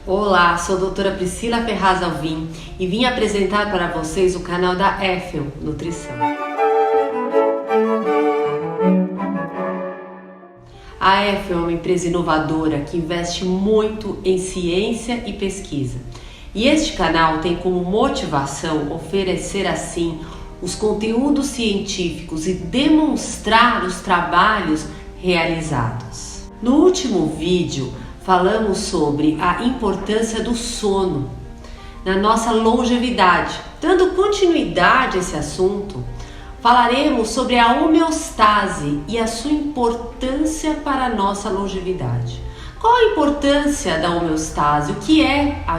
Olá, sou a doutora Priscila Ferraz Alvim e vim apresentar para vocês o canal da Effel Nutrição. A Effel é uma empresa inovadora que investe muito em ciência e pesquisa. E este canal tem como motivação oferecer assim os conteúdos científicos e demonstrar os trabalhos realizados. No último vídeo, falamos sobre a importância do sono na nossa longevidade. Dando continuidade a esse assunto, falaremos sobre a homeostase e a sua importância para a nossa longevidade. Qual a importância da homeostase? O que é a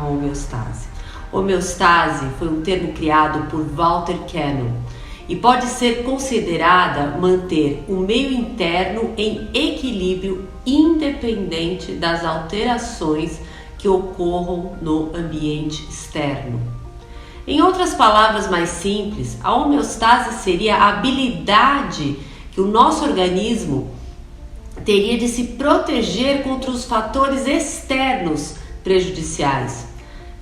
homeostase? Homeostase foi um termo criado por Walter Cannon e pode ser considerada manter o meio interno em equilíbrio independente das alterações que ocorram no ambiente externo. Em outras palavras mais simples, a homeostase seria a habilidade que o nosso organismo teria de se proteger contra os fatores externos prejudiciais.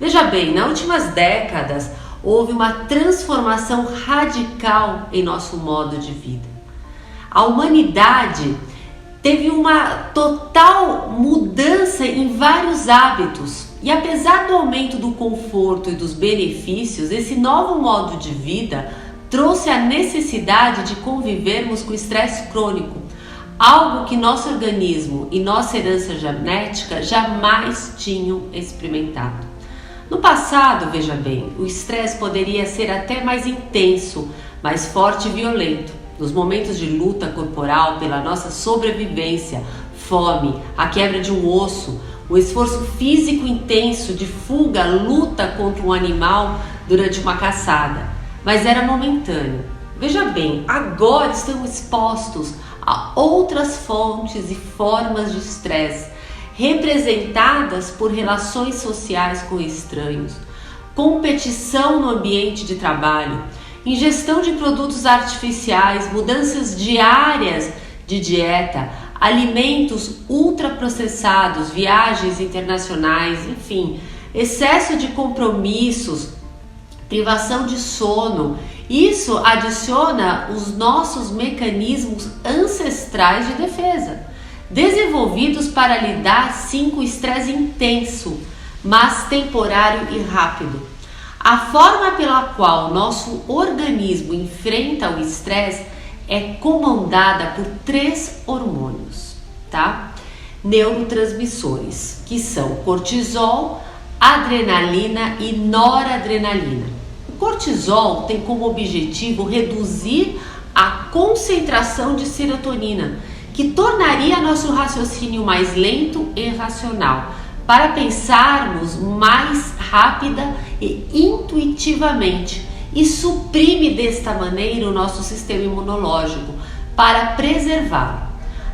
Veja bem, nas últimas décadas houve uma transformação radical em nosso modo de vida. A humanidade teve uma total mudança em vários hábitos e apesar do aumento do conforto e dos benefícios, esse novo modo de vida trouxe a necessidade de convivermos com o estresse crônico, algo que nosso organismo e nossa herança genética jamais tinham experimentado. No passado, veja bem, o estresse poderia ser até mais intenso, mais forte e violento. Nos momentos de luta corporal pela nossa sobrevivência, fome, a quebra de um osso, o esforço físico intenso de fuga, luta contra um animal durante uma caçada. Mas era momentâneo. Veja bem, agora estamos expostos a outras fontes e formas de estresse, representadas por relações sociais com estranhos, competição no ambiente de trabalho, ingestão de produtos artificiais, mudanças diárias de dieta, alimentos ultraprocessados, viagens internacionais, enfim, excesso de compromissos, privação de sono. Isso adiciona os nossos mecanismos ancestrais de defesa, desenvolvidos para lidar sim com o estresse intenso, mas temporário e rápido. A forma pela qual nosso organismo enfrenta o estresse é comandada por 3 hormônios, tá? Neurotransmissores, que são cortisol, adrenalina e noradrenalina. O cortisol tem como objetivo reduzir a concentração de serotonina, que tornaria nosso raciocínio mais lento e racional, para pensarmos mais rápida e intuitivamente, e suprime desta maneira o nosso sistema imunológico para preservá-lo.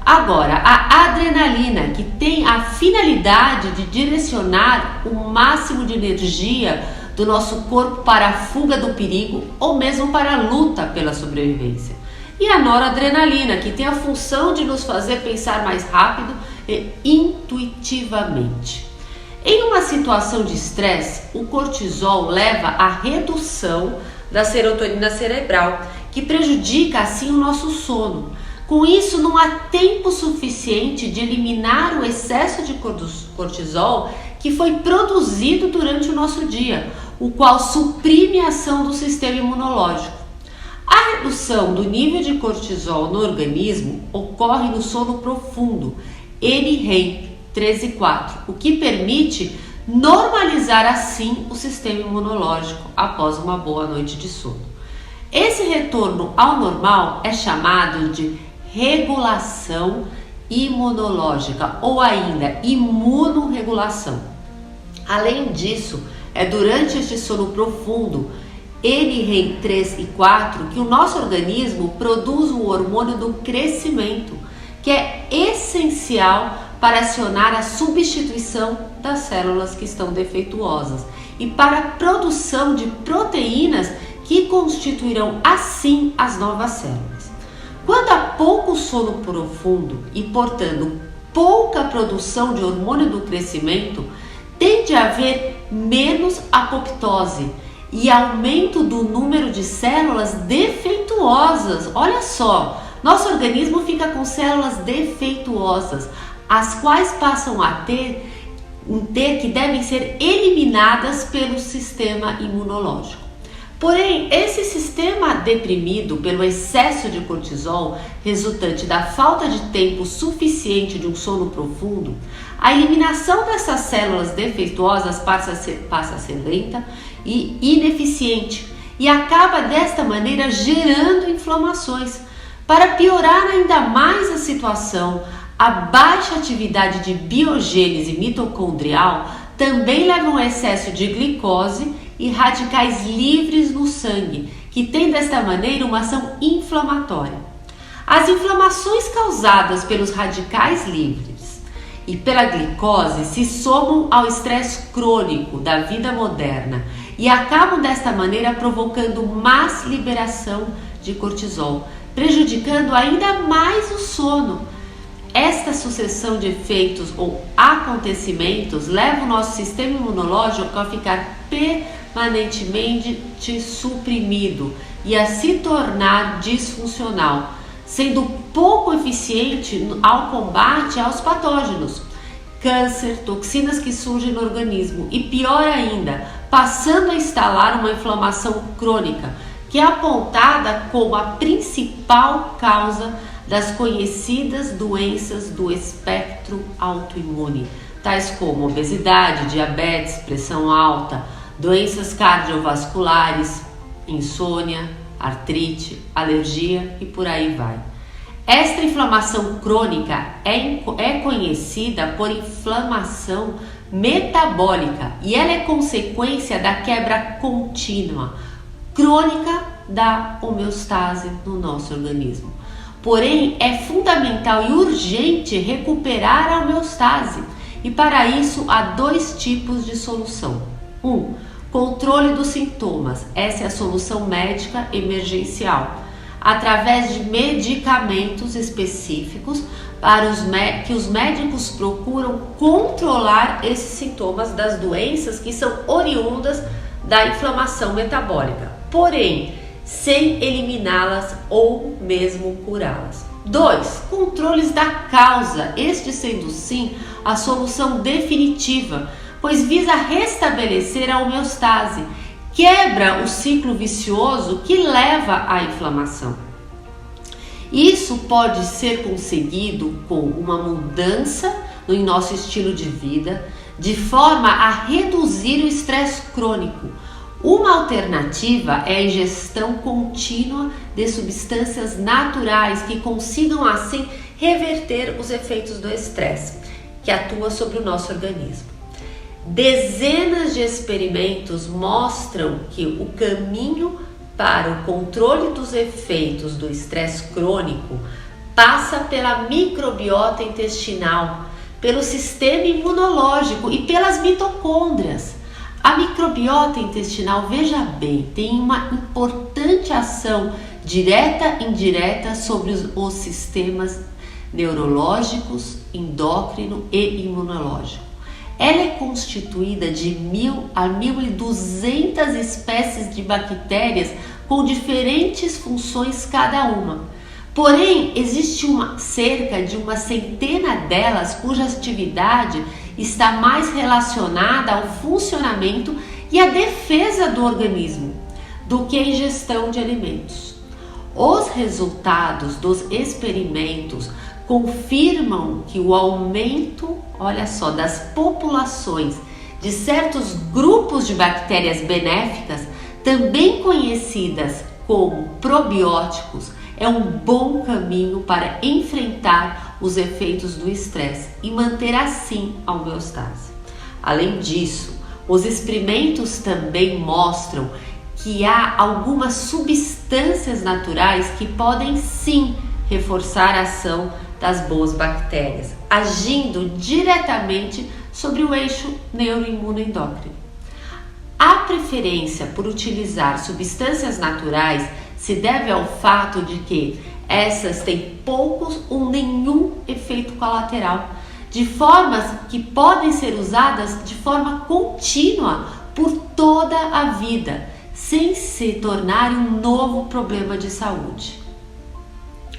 Agora, a adrenalina, que tem a finalidade de direcionar o máximo de energia do nosso corpo para a fuga do perigo ou mesmo para a luta pela sobrevivência. E a noradrenalina, que tem a função de nos fazer pensar mais rápido e intuitivamente. Em uma situação de estresse, o cortisol leva à redução da serotonina cerebral, que prejudica assim o nosso sono. Com isso, não há tempo suficiente de eliminar o excesso de cortisol que foi produzido durante o nosso dia, o qual suprime a ação do sistema imunológico. A redução do nível de cortisol no organismo ocorre no sono profundo, NREM 3 e 4, o que permite normalizar assim o sistema imunológico após uma boa noite de sono. Esse retorno ao normal é chamado de regulação imunológica ou ainda imunorregulação. Além disso, é durante este sono profundo, NREM 3 e 4, que o nosso organismo produz o hormônio do crescimento, que é essencial para acionar a substituição das células que estão defeituosas e para a produção de proteínas que constituirão assim as novas células. Quando há pouco sono profundo e, portanto, pouca produção de hormônio do crescimento, tende a haver menos apoptose e aumento do número de células defeituosas. Olha só, nosso organismo fica com células defeituosas, as quais passam a ter que devem ser eliminadas pelo sistema imunológico. Porém, esse sistema deprimido pelo excesso de cortisol, resultante da falta de tempo suficiente de um sono profundo, a eliminação dessas células defeituosas passa a ser lenta e ineficiente e acaba desta maneira gerando inflamações. Para piorar ainda mais a situação, a baixa atividade de biogênese mitocondrial também leva a um excesso de glicose e radicais livres no sangue, que tem desta maneira uma ação inflamatória. As inflamações causadas pelos radicais livres e pela glicose se somam ao estresse crônico da vida moderna e acabam desta maneira provocando mais liberação de cortisol, prejudicando ainda mais o sono. Esta sucessão de efeitos ou acontecimentos leva o nosso sistema imunológico a ficar permanentemente suprimido e a se tornar disfuncional, sendo pouco eficiente ao combate aos patógenos, câncer, toxinas que surgem no organismo e, pior ainda, passando a instalar uma inflamação crônica, que é apontada como a principal causa das conhecidas doenças do espectro autoimune, tais como obesidade, diabetes, pressão alta, doenças cardiovasculares, insônia, artrite, alergia e por aí vai. Esta inflamação crônica é conhecida por inflamação metabólica e ela é consequência da quebra contínua, crônica da homeostase no nosso organismo. Porém, é fundamental e urgente recuperar a homeostase e para isso há dois tipos de solução. Controle dos sintomas. Essa é a solução médica emergencial, através de medicamentos específicos que os médicos procuram controlar esses sintomas das doenças que são oriundas da inflamação metabólica, porém sem eliminá-las ou mesmo curá-las. 2. Controles da causa, este sendo sim a solução definitiva, pois visa restabelecer a homeostase, quebra o ciclo vicioso que leva à inflamação. Isso pode ser conseguido com uma mudança em nosso estilo de vida, de forma a reduzir o estresse crônico. Uma alternativa é a ingestão contínua de substâncias naturais que consigam assim reverter os efeitos do estresse que atua sobre o nosso organismo. Dezenas de experimentos mostram que o caminho para o controle dos efeitos do estresse crônico passa pela microbiota intestinal, pelo sistema imunológico e pelas mitocôndrias. A microbiota intestinal, veja bem, tem uma importante ação direta e indireta sobre os sistemas neurológicos, endócrino e imunológico. Ela é constituída de 1.000 a 1.200 espécies de bactérias com diferentes funções cada uma. Porém, existe cerca de uma centena delas cuja atividade está mais relacionada ao funcionamento e à defesa do organismo do que a ingestão de alimentos. Os resultados dos experimentos confirmam que o aumento, olha só, das populações de certos grupos de bactérias benéficas, também conhecidas como probióticos, é um bom caminho para enfrentar os efeitos do estresse e manter assim a homeostase. Além disso, os experimentos também mostram que há algumas substâncias naturais que podem sim reforçar a ação das boas bactérias, agindo diretamente sobre o eixo neuroimunoendócrino. A preferência por utilizar substâncias naturais se deve ao fato de que essas têm poucos ou nenhum efeito colateral, de formas que podem ser usadas de forma contínua por toda a vida, sem se tornar um novo problema de saúde.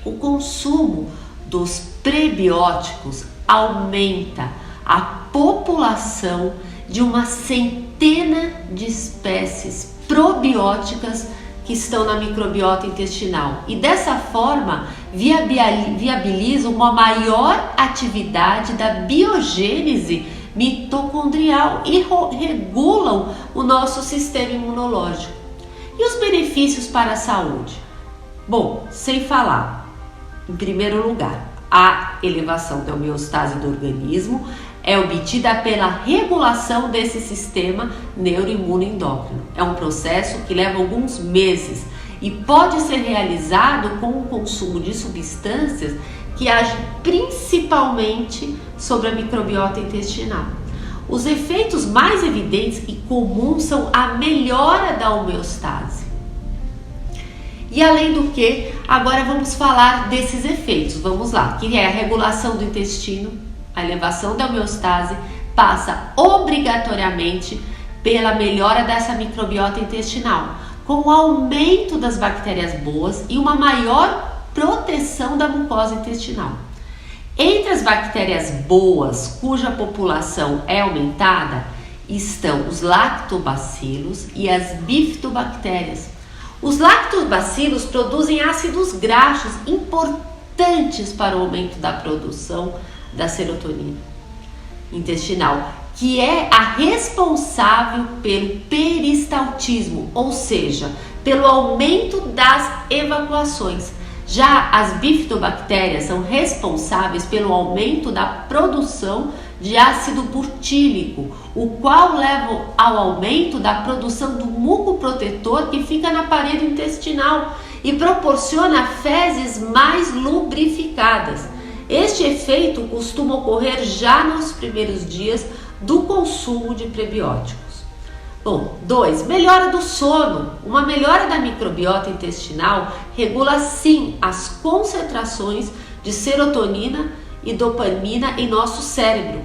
O consumo dos prebióticos aumenta a população de uma centena de espécies probióticas que estão na microbiota intestinal e dessa forma viabiliza uma maior atividade da biogênese mitocondrial e regulam o nosso sistema imunológico. E os benefícios para a saúde? Bom, sem falar, em primeiro lugar, a elevação da homeostase do organismo é obtida pela regulação desse sistema neuroimunoendócrino. É um processo que leva alguns meses e pode ser realizado com o consumo de substâncias que agem principalmente sobre a microbiota intestinal. Os efeitos mais evidentes e comuns são a melhora da homeostase. E além do que, agora vamos falar desses efeitos. Vamos lá, que é a regulação do intestino. A elevação da homeostase passa obrigatoriamente pela melhora dessa microbiota intestinal, com o aumento das bactérias boas e uma maior proteção da mucosa intestinal. Entre as bactérias boas, cuja população é aumentada, estão os lactobacilos e as bifidobactérias. Os lactobacilos produzem ácidos graxos importantes para o aumento da produção da serotonina intestinal, que é a responsável pelo peristaltismo, ou seja, pelo aumento das evacuações. Já as bifidobactérias são responsáveis pelo aumento da produção de ácido butírico, o qual leva ao aumento da produção do muco protetor que fica na parede intestinal e proporciona fezes mais lubrificadas. Este efeito costuma ocorrer já nos primeiros dias do consumo de prebióticos. Bom, 2. Melhora do sono. Uma melhora da microbiota intestinal regula sim as concentrações de serotonina e dopamina em nosso cérebro,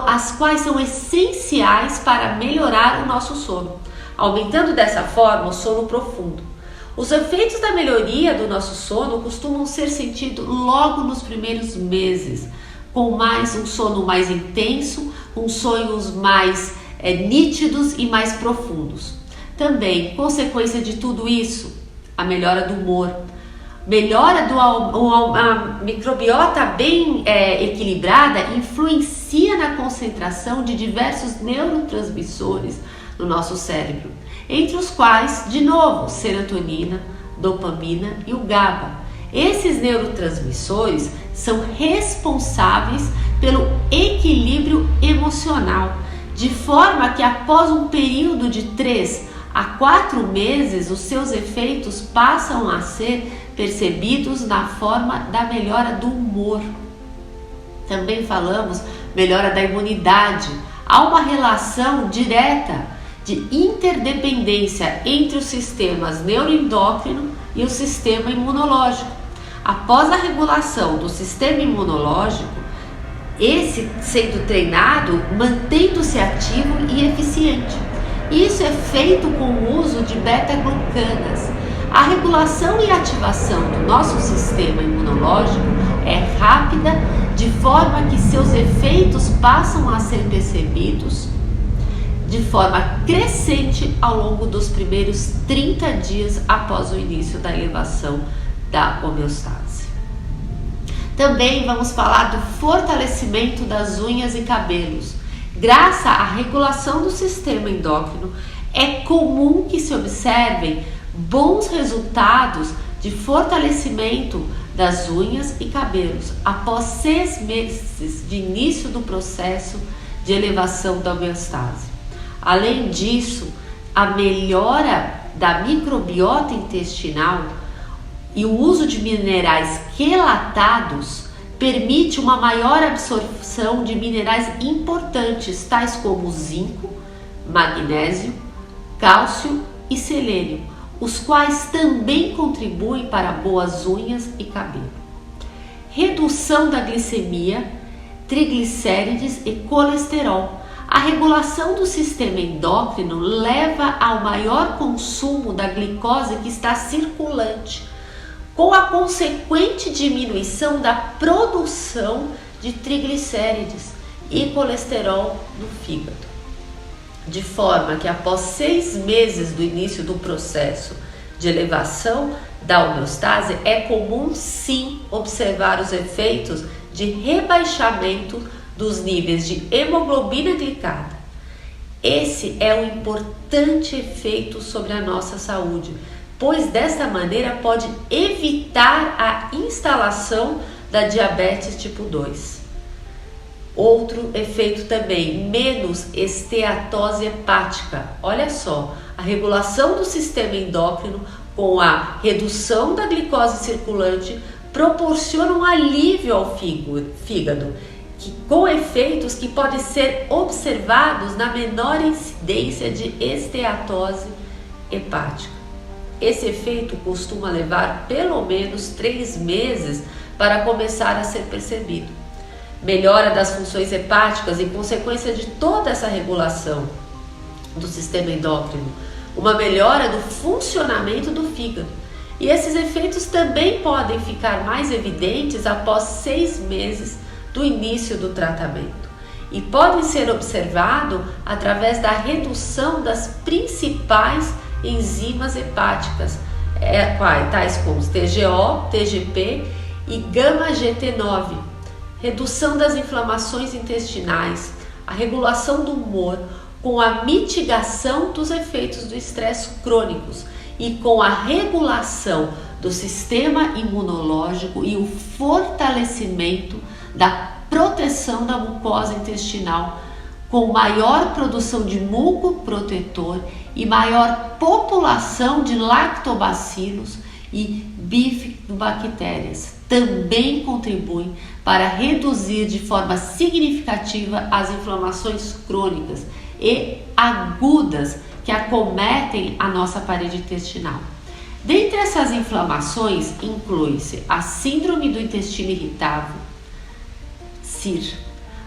as quais são essenciais para melhorar o nosso sono, aumentando dessa forma o sono profundo. Os efeitos da melhoria do nosso sono costumam ser sentidos logo nos primeiros meses, com um sono mais intenso, com sonhos mais nítidos e mais profundos. Também, consequência de tudo isso, a melhora do humor. A microbiota bem equilibrada influencia na concentração de diversos neurotransmissores no nosso cérebro, entre os quais, de novo, serotonina, dopamina e o GABA. Esses neurotransmissores são responsáveis pelo equilíbrio emocional, de forma que após um período de 3 a 4 meses, os seus efeitos passam a ser percebidos na forma da melhora do humor. Também falamos melhora da imunidade. Há uma relação direta de interdependência entre os sistemas neuroendócrino e o sistema imunológico. Após a regulação do sistema imunológico, esse sendo treinado, mantendo-se ativo e eficiente. Isso é feito com o uso de beta-glucanas. A regulação e ativação do nosso sistema imunológico é rápida, de forma que seus efeitos passam a ser percebidos de forma crescente ao longo dos primeiros 30 dias após o início da elevação da homeostase. Também vamos falar do fortalecimento das unhas e cabelos. Graças à regulação do sistema endócrino, é comum que se observem bons resultados de fortalecimento das unhas e cabelos após 6 meses de início do processo de elevação da homeostase. Além disso, a melhora da microbiota intestinal e o uso de minerais quelatados permite uma maior absorção de minerais importantes, tais como zinco, magnésio, cálcio e selênio, os quais também contribuem para boas unhas e cabelo. Redução da glicemia triglicérides e colesterol. A regulação do sistema endócrino leva ao maior consumo da glicose que está circulante, com a consequente diminuição da produção de triglicérides e colesterol no fígado. De forma que após 6 meses do início do processo de elevação da homeostase, é comum sim observar os efeitos de rebaixamento dos níveis de hemoglobina glicada. Esse é um importante efeito sobre a nossa saúde, pois desta maneira pode evitar a instalação da diabetes tipo 2. Outro efeito também, menos esteatose hepática. Olha só, a regulação do sistema endócrino com a redução da glicose circulante proporciona um alívio ao fígado, com efeitos que podem ser observados na menor incidência de esteatose hepática. Esse efeito costuma levar pelo menos 3 meses para começar a ser percebido. Melhora das funções hepáticas em consequência de toda essa regulação do sistema endócrino, uma melhora do funcionamento do fígado. E esses efeitos também podem ficar mais evidentes após 6 meses do início do tratamento e podem ser observados através da redução das principais enzimas hepáticas, tais como TGO, TGP e γ-GT9, redução das inflamações intestinais, a regulação do humor, com a mitigação dos efeitos do estresse crônicos e com a regulação do sistema imunológico e o fortalecimento da proteção da mucosa intestinal, com maior produção de muco protetor e maior população de lactobacilos e bifidobactérias. Também contribuem para reduzir de forma significativa as inflamações crônicas e agudas que acometem a nossa parede intestinal. Dentre essas inflamações, inclui-se a síndrome do intestino irritável, SIR,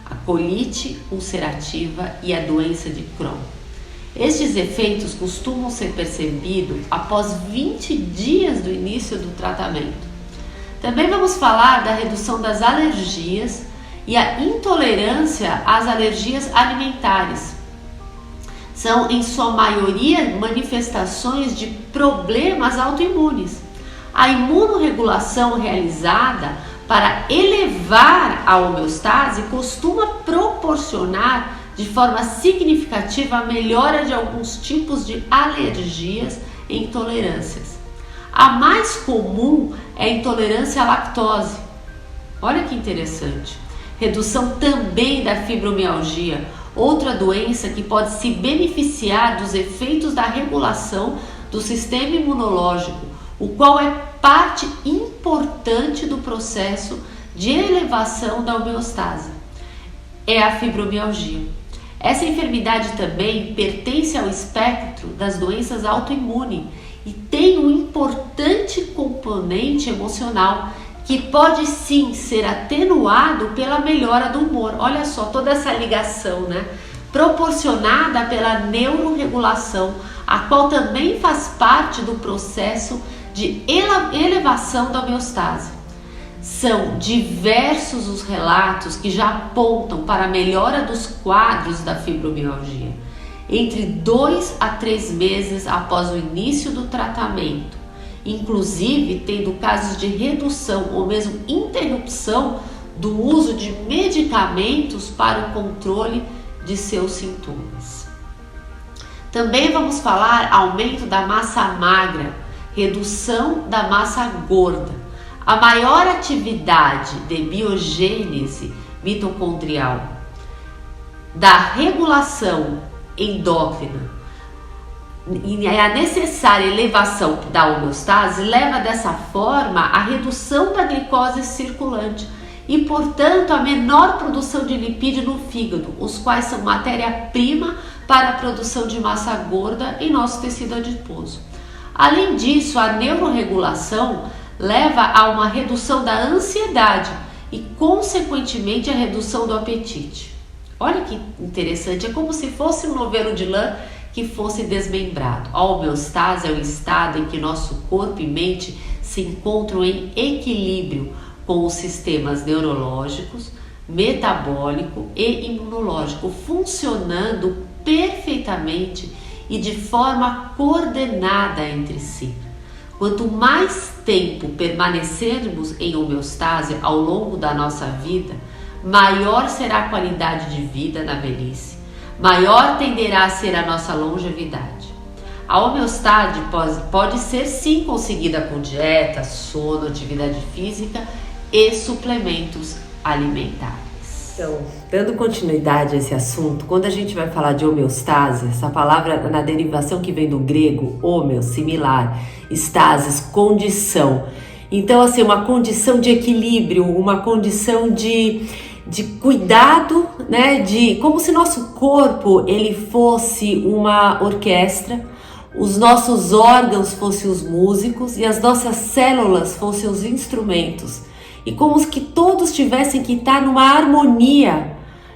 a colite ulcerativa e a doença de Crohn. Estes efeitos costumam ser percebidos após 20 dias do início do tratamento. Também vamos falar da redução das alergias e a intolerância às alergias alimentares. São, em sua maioria, manifestações de problemas autoimunes. A imunorregulação realizada para elevar a homeostase costuma proporcionar de forma significativa a melhora de alguns tipos de alergias e intolerâncias. A mais comum é a intolerância à lactose. Olha que interessante. Redução também da fibromialgia, outra doença que pode se beneficiar dos efeitos da regulação do sistema imunológico, o qual é parte importante do processo de elevação da homeostase. É a fibromialgia. Essa enfermidade também pertence ao espectro das doenças autoimunes e tem um importante componente emocional que pode sim ser atenuado pela melhora do humor. Olha só, toda essa ligação, né? Proporcionada pela neuroregulação, a qual também faz parte do processo de elevação da homeostase. São diversos os relatos que já apontam para a melhora dos quadros da fibromialgia, entre 2 a 3 meses após o início do tratamento, inclusive tendo casos de redução ou mesmo interrupção do uso de medicamentos para o controle de seus sintomas. Também vamos falar aumento da massa magra, redução da massa gorda, a maior atividade de biogênese mitocondrial, da regulação endócrina e a necessária elevação da homeostase leva dessa forma à redução da glicose circulante e, portanto, a menor produção de lipídio no fígado, os quais são matéria-prima para a produção de massa gorda em nosso tecido adiposo. Além disso, a neuroregulação leva a uma redução da ansiedade e, consequentemente, a redução do apetite. Olha que interessante, é como se fosse um novelo de lã que fosse desmembrado. A homeostase é o estado em que nosso corpo e mente se encontram em equilíbrio com os sistemas neurológicos, metabólico e imunológico, funcionando perfeitamente e de forma coordenada entre si. Quanto mais tempo permanecermos em homeostase ao longo da nossa vida, maior será a qualidade de vida na velhice, maior tenderá a ser a nossa longevidade. A homeostase pode ser sim conseguida com dieta, sono, atividade física e suplementos alimentares. Então, dando continuidade a esse assunto, quando a gente vai falar de homeostase, essa palavra na derivação que vem do grego, homeo, similar, stasis, condição. Então, assim, uma condição de equilíbrio, uma condição de cuidado, né? Como se nosso corpo ele fosse uma orquestra, os nossos órgãos fossem os músicos e as nossas células fossem os instrumentos. E como que todos tivessem que estar numa harmonia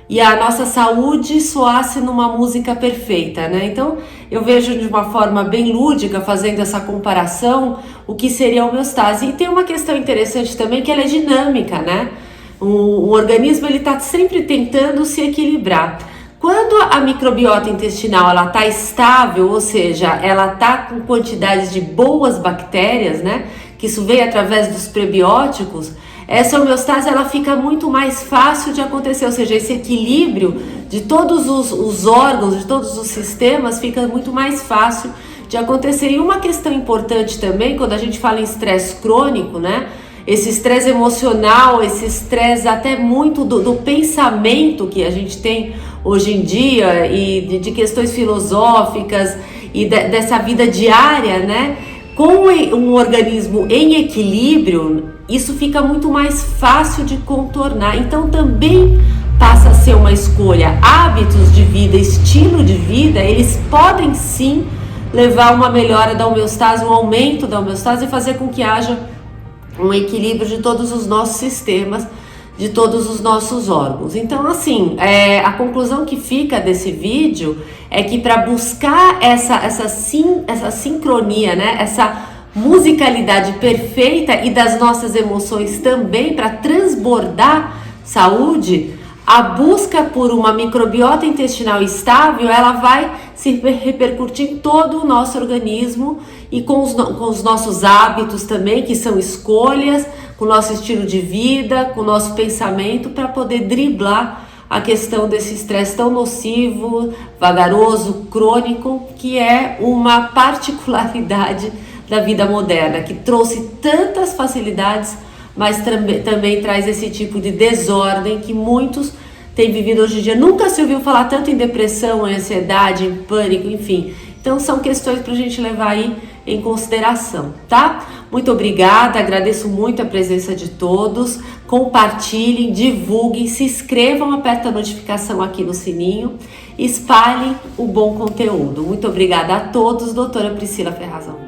e a nossa saúde soasse numa música perfeita, né? Então eu vejo de uma forma bem lúdica, fazendo essa comparação, o que seria a homeostase. E tem uma questão interessante também, que ela é dinâmica, né? O organismo ele está sempre tentando se equilibrar. Quando a microbiota intestinal ela está estável, ou seja, ela está com quantidades de boas bactérias, né? Que isso veio através dos prebióticos. Essa homeostase ela fica muito mais fácil de acontecer, ou seja, esse equilíbrio de todos os órgãos, de todos os sistemas fica muito mais fácil de acontecer. E uma questão importante também, quando a gente fala em estresse crônico, né? Esse estresse emocional, esse estresse até muito do pensamento que a gente tem hoje em dia e de questões filosóficas e dessa vida diária, né? Com um organismo em equilíbrio, isso fica muito mais fácil de contornar. Então também passa a ser uma escolha. Hábitos de vida, estilo de vida, eles podem sim levar a uma melhora da homeostase, um aumento da homeostase e fazer com que haja um equilíbrio de todos os nossos sistemas, de todos os nossos órgãos. Então, assim, a conclusão que fica desse vídeo é que para buscar essa sincronia, né, essa musicalidade perfeita e das nossas emoções também, para transbordar saúde, a busca por uma microbiota intestinal estável, ela vai se repercutir em todo o nosso organismo e com os nossos hábitos também, que são escolhas, com o nosso estilo de vida, com o nosso pensamento, para poder driblar a questão desse estresse tão nocivo, vagaroso, crônico, que é uma particularidade da vida moderna, que trouxe tantas facilidades, mas também traz esse tipo de desordem que muitos têm vivido hoje em dia. Nunca se ouviu falar tanto em depressão, em ansiedade, em pânico, enfim. Então são questões para a gente levar aí em consideração, tá? Muito obrigada, agradeço muito a presença de todos. Compartilhem, divulguem, se inscrevam, apertem a notificação aqui no sininho, espalhem o bom conteúdo. Muito obrigada a todos, doutora Priscila Ferrazão.